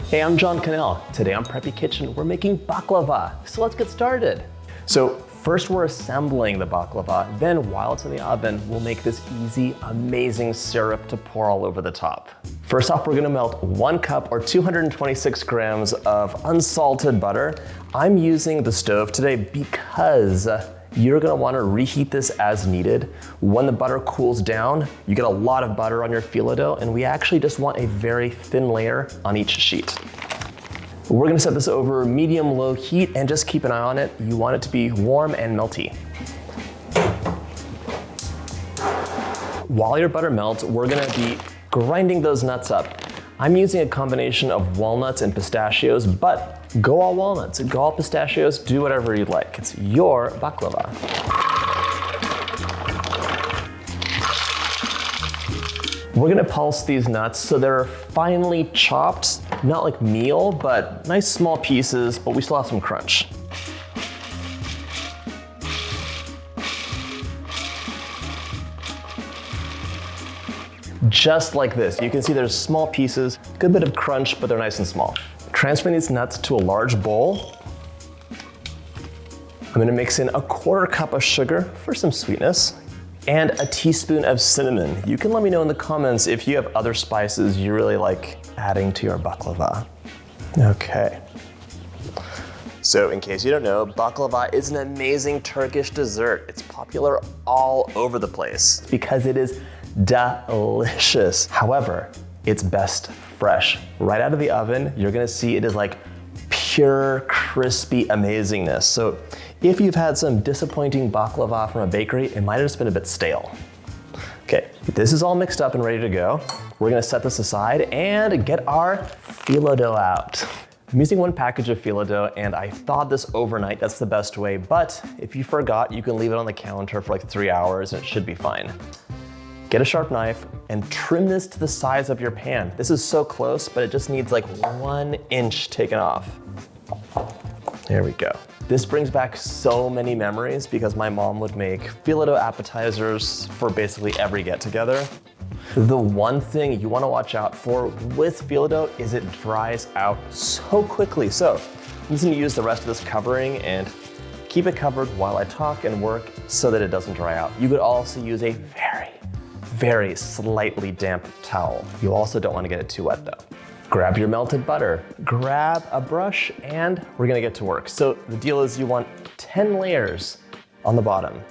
Hey, I'm John Cannell. Today on Preppy Kitchen, we're making baklava. So let's get started. So first we're assembling the baklava. Then while it's in the oven, we'll make this easy, amazing syrup to pour all over the top. First off, we're gonna melt 1 cup or 226 grams of unsalted butter. I'm using the stove today because you're gonna wanna reheat this as needed. When the butter cools down, you get a lot of butter on your phyllo dough, and we actually just want a very thin layer on each sheet. We're gonna set this over medium-low heat and just keep an eye on it. You want it to be warm and melty. While your butter melts, we're gonna be grinding those nuts up. I'm using a combination of walnuts and pistachios, but go all walnuts, go all pistachios, do whatever you'd like. It's your baklava. We're gonna pulse these nuts so they're finely chopped, not like meal, but nice small pieces, but we still have some crunch. Just like this. You can see there's small pieces, good bit of crunch, but they're nice and small. Transferring these nuts to a large bowl. I'm gonna mix in 1/4 cup of sugar for some sweetness and a teaspoon of cinnamon. You can let me know in the comments if you have other spices you really like adding to your baklava. Okay. So in case you don't know, baklava is an amazing Turkish dessert. It's popular all over the place because it is delicious. However, it's best fresh. Right out of the oven, you're gonna see it is like pure, crispy amazingness. So if you've had some disappointing baklava from a bakery, it might have just been a bit stale. Okay, this is all mixed up and ready to go. We're gonna set this aside and get our phyllo dough out. I'm using 1 package of phyllo dough, and I thawed this overnight. That's the best way, but if you forgot, you can leave it on the counter for like 3 hours and it should be fine. Get a sharp knife and trim this to the size of your pan. This is so close, but it just needs like 1 inch taken off. There we go. This brings back so many memories because my mom would make phyllo dough appetizers for basically every get-together. The one thing you wanna watch out for with phyllo dough is it dries out so quickly. So I'm just gonna use the rest of this covering and keep it covered while I talk and work so that it doesn't dry out. You could also use a very slightly damp towel. You also don't want to get it too wet though. Grab your melted butter, grab a brush, and we're gonna get to work. So the deal is you want 10 layers on the bottom.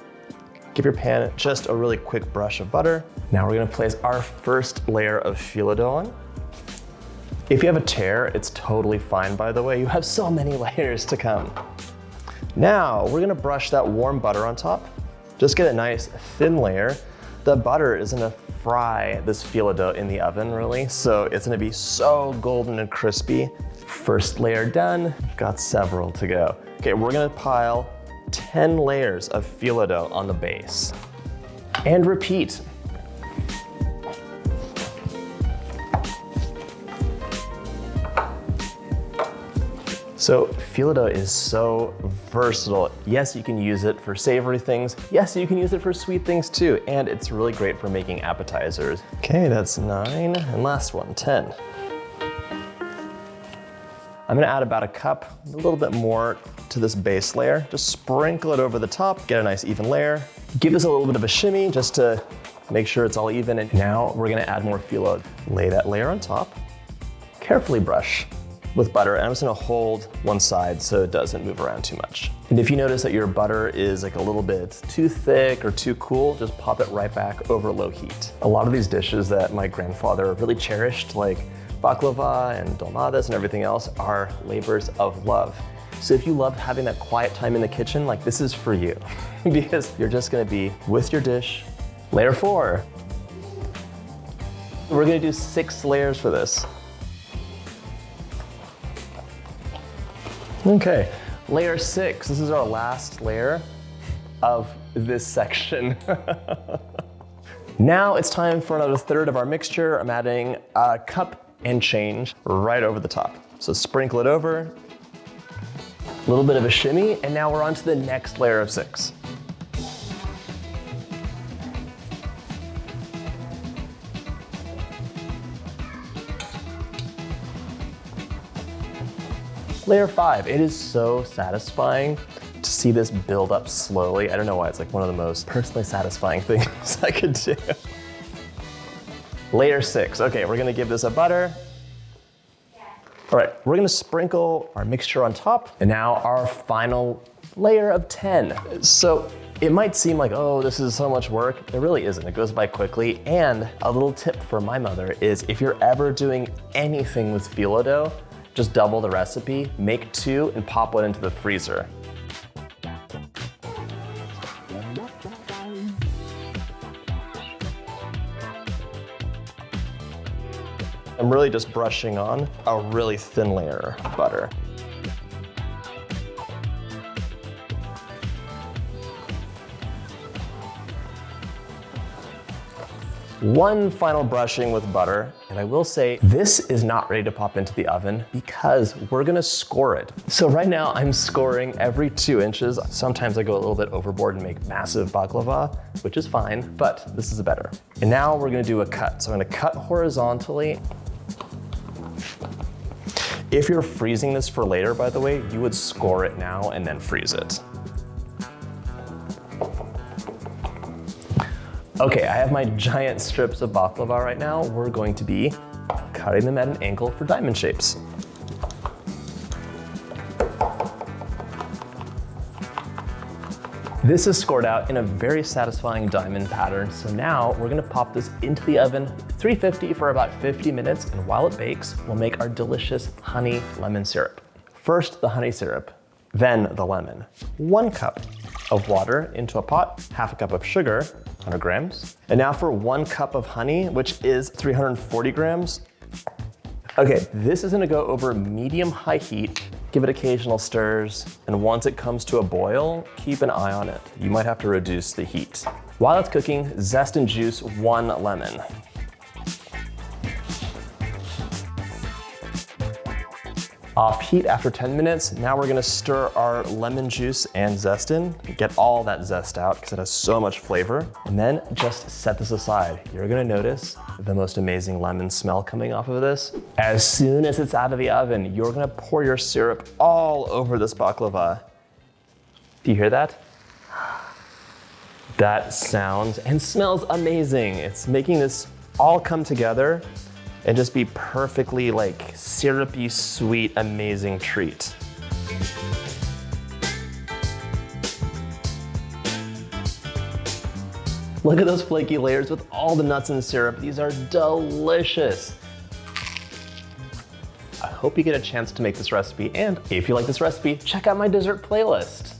Give your pan just a really quick brush of butter. Now we're gonna place our first layer of phyllo dough on. If you have a tear, it's totally fine, by the way. You have so many layers to come. Now we're gonna brush that warm butter on top. Just get a nice thin layer. The butter is gonna fry this phyllo dough in the oven, really, so it's gonna be so golden and crispy. First layer done, got several to go. Okay, we're gonna pile 10 layers of phyllo dough on the base. And repeat. So phyllo dough is so versatile. Yes, you can use it for savory things. Yes, you can use it for sweet things too. And it's really great for making appetizers. Okay, that's 9, and last one, 10. I'm gonna add about 1 cup, a little bit more to this base layer. Just sprinkle it over the top, get a nice even layer. Give this a little bit of a shimmy just to make sure it's all even. And now we're gonna add more phyllo. Lay that layer on top, carefully brush with butter, and I'm just gonna hold one side so it doesn't move around too much. And if you notice that your butter is like a little bit too thick or too cool, just pop it right back over low heat. A lot of these dishes that my grandfather really cherished, like baklava and dolmadas and everything else, are labors of love. So if you love having that quiet time in the kitchen, like this is for you because you're just gonna be with your dish. Layer 4. We're gonna do 6 layers for this. Okay, layer 6. This is our last layer of this section. Now it's time for another 1/3 of our mixture. I'm adding 1 cup and change right over the top. So sprinkle it over, a little bit of a shimmy, and now we're on to the next layer of 6. Layer 5, it is so satisfying to see this build up slowly. I don't know why, it's like one of the most personally satisfying things I could do. Layer 6, okay, we're gonna give this a butter. All right, we're gonna sprinkle our mixture on top, and now our final layer of 10. So it might seem like, oh, this is so much work. It really isn't, it goes by quickly. And a little tip from my mother is if you're ever doing anything with phyllo dough, just double the recipe, make 2 and pop one into the freezer. I'm really just brushing on a really thin layer of butter. One final brushing with butter, and I will say this is not ready to pop into the oven because we're gonna score it. So right now I'm scoring every 2 inches. Sometimes I go a little bit overboard and make massive baklava, which is fine, but this is better. And now we're gonna do a cut. So I'm gonna cut horizontally. If you're freezing this for later, by the way, you would score it now and then freeze it. Okay, I have my giant strips of baklava right now. We're going to be cutting them at an angle for diamond shapes. This is scored out in a very satisfying diamond pattern. So now we're gonna pop this into the oven, 350 for about 50 minutes. And while it bakes, we'll make our delicious honey lemon syrup. First, the honey syrup, then the lemon. 1 cup of water into a pot, half a cup of sugar, 100 grams. And now for 1 cup of honey, which is 340 grams. Okay, this is gonna go over medium-high heat. Give it occasional stirs, and once it comes to a boil, keep an eye on it. You might have to reduce the heat. While it's cooking, zest and juice 1 lemon. Off heat after 10 minutes, now we're gonna stir our lemon juice and zest in, get all that zest out because it has so much flavor, and then just set this aside. You're gonna notice the most amazing lemon smell coming off of this. As soon as it's out of the oven, you're gonna pour your syrup all over this baklava. Do you hear that? That sounds and smells amazing. It's making this all come together and just be perfectly like syrupy, sweet, amazing treat. Look at those flaky layers with all the nuts and syrup. These are delicious. I hope you get a chance to make this recipe, and if you like this recipe, check out my dessert playlist.